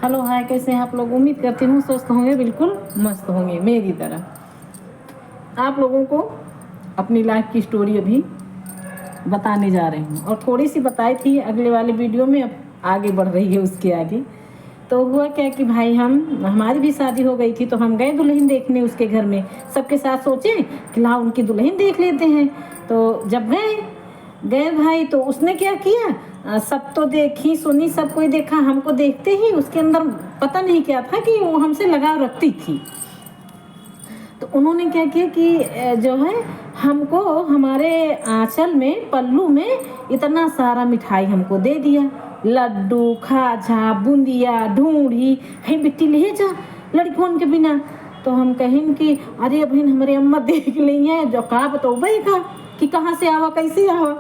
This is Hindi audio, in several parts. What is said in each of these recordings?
हेलो हाय, कैसे हैं आप लोग? उम्मीद करती हूँ स्वस्थ होंगे, बिल्कुल मस्त होंगे मेरी तरह। आप लोगों को अपनी लाइफ की स्टोरी अभी बताने जा रही हूँ और थोड़ी सी बताई थी अगले वाले वीडियो में, अब आगे बढ़ रही है उसके आगे। तो हुआ क्या कि भाई हमारी भी शादी हो गई थी, तो हम गए दुल्हन देखने उसके घर में। सबके साथ सोचे कि ला उनकी दुल्हन देख लेते हैं। तो जब गए गए भाई, तो उसने क्या किया, सब तो देखी सुनी, सब कोई देखा, हमको देखते ही उसके अंदर पता नहीं क्या था कि वो हमसे लगाव रखती थी। तो उन्होंने क्या किया कि जो है हमको हमारे आंचल में पल्लू में इतना सारा मिठाई हमको दे दिया, लड्डू खाजा बूंदिया ढूंढी है बिट्टी ले जा लड़कियों के बिना। तो हम कहें कि अरे अभी हमारे अम्मा देख ली है, जो कहा बताओ भाई का कि कहाँ से आवा कैसे आवा।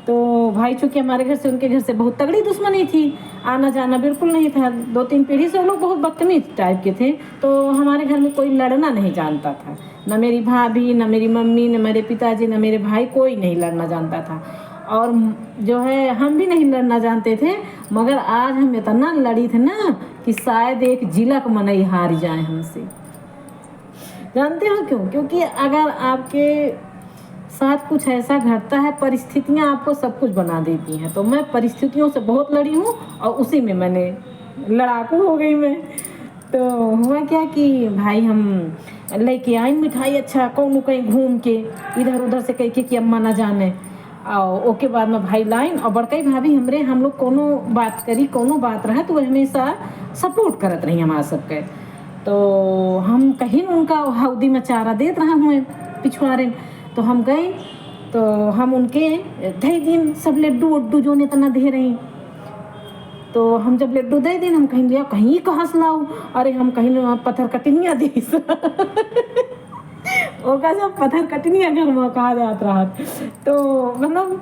तो भाई चूँकि हमारे घर से उनके घर से बहुत तगड़ी दुश्मनी थी, आना जाना बिल्कुल नहीं था। 2-3 पीढ़ी से वो लोग बहुत बदतमीज टाइप के थे। तो हमारे घर में कोई लड़ना नहीं जानता था, ना मेरी भाभी, ना मेरी मम्मी, ना मेरे पिताजी, ना मेरे भाई, कोई नहीं लड़ना जानता था। और जो है हम भी नहीं लड़ना जानते थे, मगर आज हम इतना लड़ी थे ना कि शायद एक जिला का मनई हार जाए हमसे। जानते हो क्यों? क्योंकि अगर आपके साथ कुछ ऐसा घटता है, परिस्थितियां आपको सब कुछ बना देती हैं। तो मैं परिस्थितियों से बहुत लड़ी हूँ और उसी में मैंने लड़ाकू हो गई मैं। तो हुआ क्या कि भाई हम लेके आई मिठाई, अच्छा कौन कहीं घूम के इधर उधर से कह के कि अम्मा ना जाने। और ओके बाद में भाई लाइन और बड़कई भाभी हमरे, हम लोग कोनो बात करी, कोनो बात रहा तो हमेशा सपोर्ट करत रही हमारा सबके। तो हम कहीं उनका हौदी में चारा देत रहा हुए पिछवाड़े। तो हम गए, तो हम उनके दे दिन सब लड्डू उड्डू जो ने तना दे रही। तो हम जब लड्डू दे दिन, हम कहीं लिया कहीं कहाँ से लाऊं, अरे हम कहीं पत्थर कटनिया दी ओका सब पत्थर कटनिया घर में कहा जात रहा। तो मतलब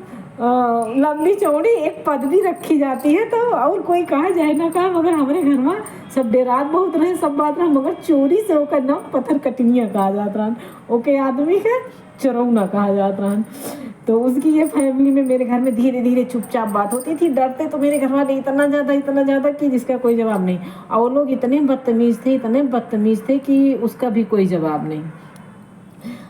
लंबी चौड़ी एक पदवी रखी जाती है, तो और कोई कहा जाए ना कहा, मगर हमारे घर में सब डेरात बहुत रहे, सब बात रहा, मगर चोरी से ओकर नाम पत्थर कटनिया कहा जात रहा, ओके आदमी का चरौना कहा जात रहा। तो उसकी ये फैमिली में मेरे घर में धीरे धीरे चुपचाप बात होती थी। डरते तो मेरे घर वाले इतना ज़्यादा कि जिसका कोई जवाब नहीं। और वो लोग इतने बदतमीज़ थे कि उसका भी कोई जवाब नहीं।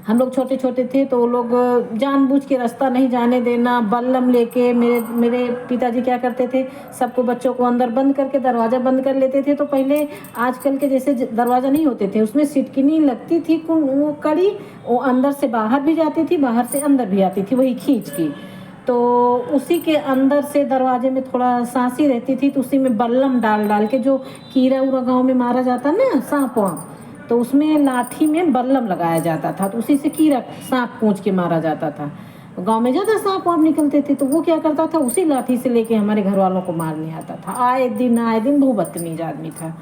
हम लोग छोटे छोटे थे तो वो लोग जानबूझ के रास्ता नहीं जाने देना, बल्लम लेके मेरे पिताजी क्या करते थे, सबको बच्चों को अंदर बंद करके दरवाज़ा बंद कर लेते थे। तो पहले आजकल के जैसे दरवाज़ा नहीं होते थे, उसमें सिटकिनी लगती थी, वो कड़ी, वो अंदर से बाहर भी जाती थी, बाहर से अंदर भी आती थी, वही खींच की। तो उसी के अंदर से दरवाजे में थोड़ा सांसी रहती थी, तो उसी में बल्लम डाल डाल के, जो कीड़ा उरा गाँव में मारा जाता ना सांप वाँप, तो उसमें लाठी में बल्लम लगाया जाता था, तो उसी से कीड़ा सांप पूंछ के मारा जाता था। गांव में ज़्यादा सांप वाप निकलते थे, तो वो क्या करता था, उसी लाठी से लेके हमारे घर वालों को मारने आता था। आए दिन बहुत बदतमीज आदमी था।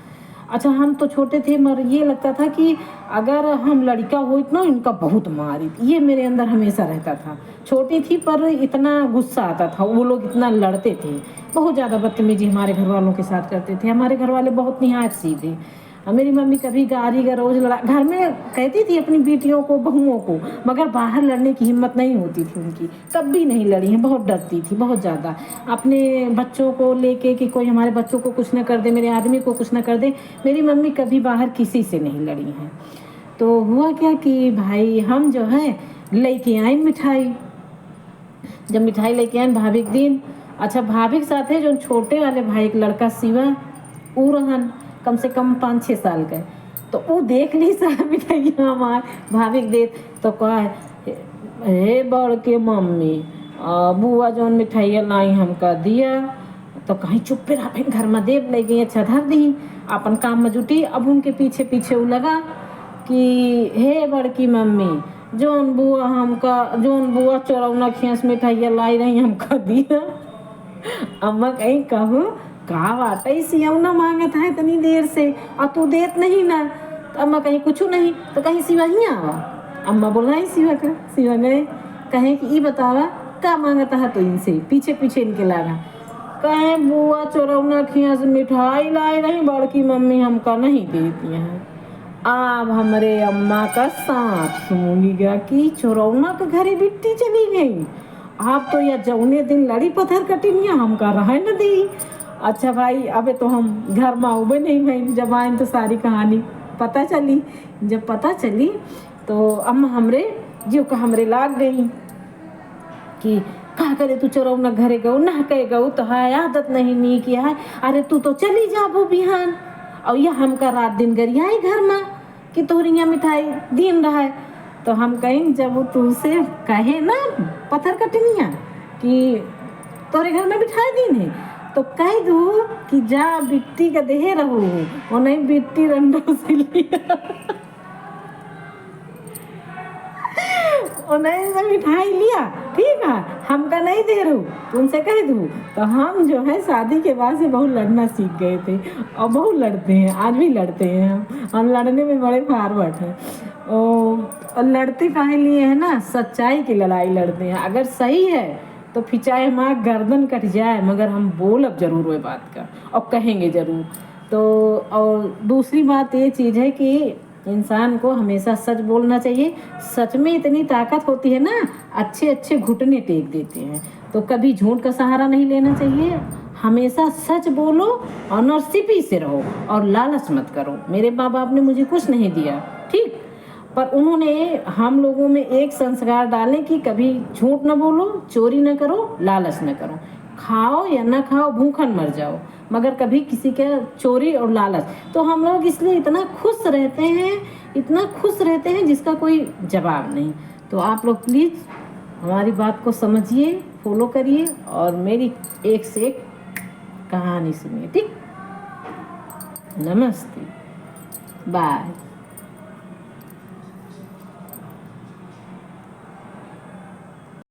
अच्छा हम तो छोटे थे, मगर ये लगता था कि अगर हम लड़का हो इतना इनका बहुत मारी, ये मेरे अंदर हमेशा रहता था। छोटी थी पर इतना गुस्सा आता था, वो लोग इतना लड़ते थे, बहुत ज़्यादा बदतमीजी हमारे घर वालों के साथ करते थे। हमारे घर वाले बहुत निहायत सीधे। मेरी मम्मी कभी गाली गलौज लड़ा घर में कहती थी अपनी बेटियों को, बहुओं को, मगर बाहर लड़ने की हिम्मत नहीं होती थी उनकी, तब भी नहीं लड़ी हैं। बहुत डरती थी, बहुत ज़्यादा, अपने बच्चों को लेके कि कोई हमारे बच्चों को कुछ ना कर दे, मेरे आदमी को कुछ ना कर दे। मेरी मम्मी कभी बाहर किसी से नहीं लड़ी हैं। तो हुआ क्या कि भाई हम जो है लेके आए मिठाई। जब मिठाई लेके आए भाभी के दिन, अच्छा भाभी के साथ है जो छोटे वाले भाई एक लड़का शिवा, ऊ रहन कम से कम 5-6 साल के। तो वो देख ली सारा मिठाई हमार भाभी के देत, तो कहा हे बड़ के मम्मी बुआ जौन मिठाइया लाई हमका दिया। तो कहीं चुप पे रहा, घर में देव ले गई, अच्छा धर दी, अपन काम में जुटी। अब उनके पीछे पीछे वो लगा कि हे बड़की मम्मी जौन बुआ चौरौना खींच मिठाइया लाई रही हमका दिया। अम्मा कहीं कहूँ का बात सियौना मांगत है इतनी देर से और तू देत नहीं ना। तो अम्मा कहीं कुछ नहीं, तो कहीं सिवा ही आवा। अम्मा बोल रही सिवा गए, कहें कि ई बतावा का मांगता है, तो इनसे पीछे पीछे इनके लगा। कहें बुआ चौरौना खींच मिठाई लाई रही बड़की मम्मी हमका नहीं देती हैं। अब हमारे अम्मा का सांप सूंघ गया कि चौरौना के घरे बिट्टी चली गई। आप तो यह जौने दिन लड़ी पत्थर कटिनिया हमका रहा न दी। अच्छा भाई, अबे तो हम घर में आऊबे नहीं भाई, जब आए तो सारी कहानी पता चली। जब पता चली तो अम्मा हमरे जो का हमरे लाग गई कि का करे तू चोरऊ न घरे गऊ ना कहे गऊ तो है आदत नहीं नी किया है, अरे तू तो चली जाबो बिहान और यह हमका रात दिन गरियाई घर में कि तोहरी यहाँ मिठाई दिन रहा है। तो हम कहीं जब वो तुझसे कहे ना पत्थर कटनिया कि तोरे घर में मिठाई दिन है, तो कह दू कि जा बिट्टी का देहे रहो वो नहीं बिट्टी रंडो से लिया और नहीं से मिठाई लिया, ठीक है हमका नहीं दे रू तुमसे कह दूँ। तो हम जो है शादी के बाद से बहुत लड़ना सीख गए थे और बहुत लड़ते हैं, आज भी लड़ते हैं हम लड़ने में बड़े फॉरवर्ड हैं। और लड़ते काहे लिए है ना, सच्चाई की लड़ाई लड़ते हैं। अगर सही है तो फिर चाहे हमारा गर्दन कट जाए मगर हम बोलब जरूर वो बात का और कहेंगे ज़रूर। तो और दूसरी बात ये चीज़ है कि इंसान को हमेशा सच बोलना चाहिए। सच में इतनी ताकत होती है ना, अच्छे अच्छे घुटने टेक देते हैं। तो कभी झूठ का सहारा नहीं लेना चाहिए, हमेशा सच बोलो और नसीबी से रहो और लालच मत करो। मेरे माँ बाप ने मुझे कुछ नहीं दिया, ठीक, पर उन्होंने हम लोगों में एक संस्कार डाले कि कभी झूठ न बोलो, चोरी न करो, लालच न करो। खाओ या ना खाओ, भूखन मर जाओ, मगर कभी किसी के चोरी और लालच। तो हम लोग इसलिए इतना खुश रहते हैं, इतना खुश रहते हैं जिसका कोई जवाब नहीं। तो आप लोग प्लीज़ हमारी बात को समझिए, फॉलो करिए और मेरी एक से एक कहानी सुनिए, ठीक। नमस्ते, बाय।